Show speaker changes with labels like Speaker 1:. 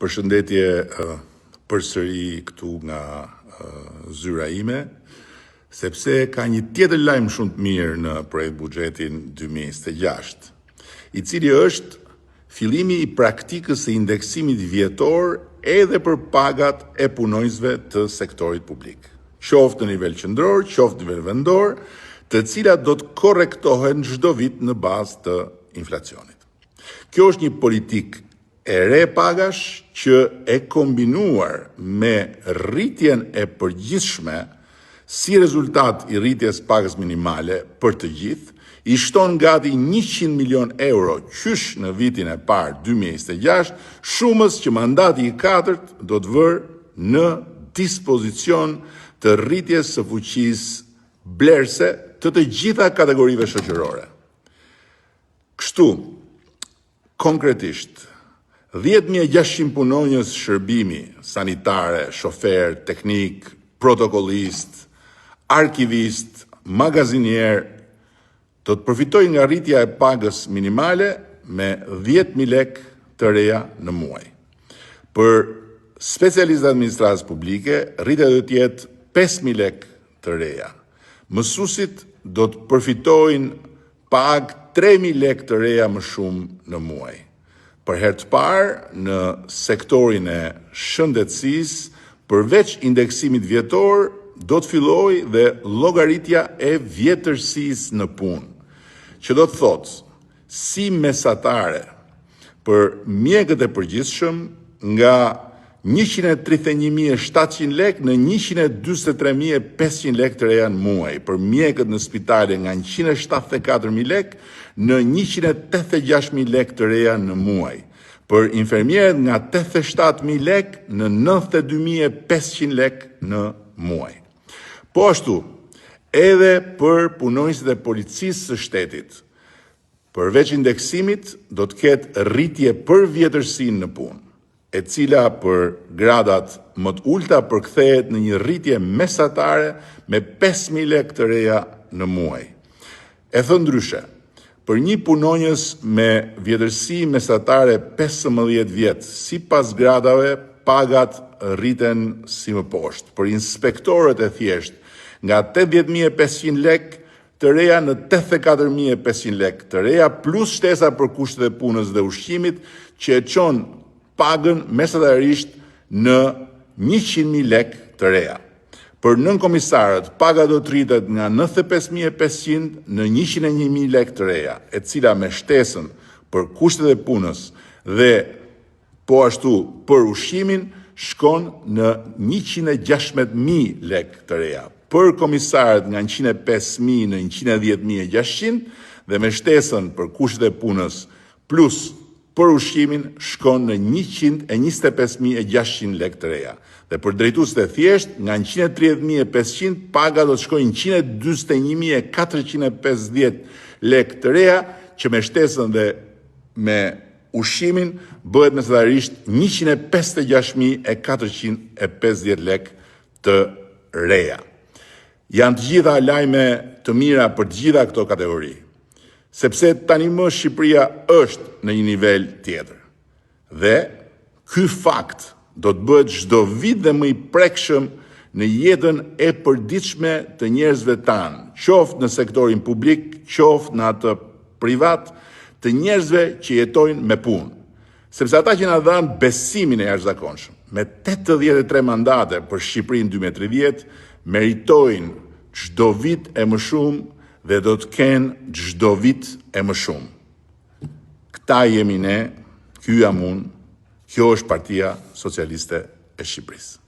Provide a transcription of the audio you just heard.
Speaker 1: Përshëndetje përsëri këtu nga zyra ime, sepse ka një tjetër lajm shumë të mirë në projekt buxhetin 2026, i cili është fillimi i praktikës së indeksimit vjetor edhe për pagat e punonjësve të sektorit publik, qoftë në nivel qendror, qoftë në nivel vendor, të cilat do të korrektohen çdo vit në bazë të inflacionit. Kjo është një politikë e re pagash që e kombinuar me rritjen e përgjithshme si rezultat i rritjes pagës minimale për të gjithë, i shton gati 100 milion euro qysh në vitin e parë 2026, shumës që mandati i katërt do të vërë në dispozicion të rritjes së fuqisë blerëse të gjitha kategorive shoqërore. Kështu, konkretisht, 10.600 punonjës shërbimi, sanitare, shofer, teknik, protokollist, arkivist, magazinier, do të përfitojnë nga rritja e pagës minimale me 10.000 lekë të reja në muaj. Për specialistët administratës publike, rritja do të jetë 5.000 lekë të reja. Mësuesit do të përfitojnë pagë 3.000 lekë të reja më shumë në muaj. Për herë të parë, në sektorin e shëndetësisë, përveç indeksimit vjetor, do të fillojë dhe llogaritja e vjetërsisë në punë, që do të thotë si mesatare për mjekët e përgjithshëm nga 131.700 lekë në 143.500 lekë të reja në muaj, për mjekët në spitale nga 174.000 lekë në 186.000 lekë të reja në muaj, për infermierët nga 87.000 lekë në 92.500 lekë në muaj. Po ashtu, edhe për punonjësit e policisë së shtetit, përveç indeksimit do të ketë rritje për vjetërsinë në punë, e cila për gradat më të ulta përkthehet në një rritje mesatare me 5.000 lekë të reja në muaj. E thënë ndryshe, për një punonjës me vjetërsi mesatare 15 vjet, sipas gradave, pagat rriten si më poshtë. Për inspektorët e thjesht, nga 80.500 lekë të reja në 84.500 lekë të reja, plus shtesa për kushtet e punës dhe ushqimit, që e çon pagën mesatarisht në 100.000 lekë të reja. Për nënkomisarët, paga do të rritet nga 95.500 në 101.000 lekë të reja, e cila me shtesën për kushtet e punës dhe po ashtu për ushqimin shkon në 116.000 lekë të reja. Për komisarët nga 105.000 në 110.600 dhe me shtesën për kushtet e punës plus për ushqimin shkon në 125.600 lekë të reja. Dhe për drejtuesit e thjesht, nga 130.500 paga do të shkojnë 141.450 lekë të reja, që me shtesën dhe me ushqimin bëhet mesatarisht 156.450 lekë të reja. Janë të gjitha lajme të mira për të gjitha këto kategori, sepse tani më Shqipëria është në një nivel tjetër. Dhe ky fakt do të bëhet çdo vit dhe më i prekshëm në jetën e përditshme të njerëzve tanë, qoftë në sektorin publik, qoftë në atë privat, të njerëzve që jetojnë me punë. Sepse ata që na dhanë besimin e jashtëzakonshëm, me 83 mandate për Shqipërinë 2030, meritojnë çdo vit e më shumë dhe do të kenë çdo vit e më shumë. Këta jemi ne, ky jam unë, kjo është Partia Socialiste e Shqipërisë.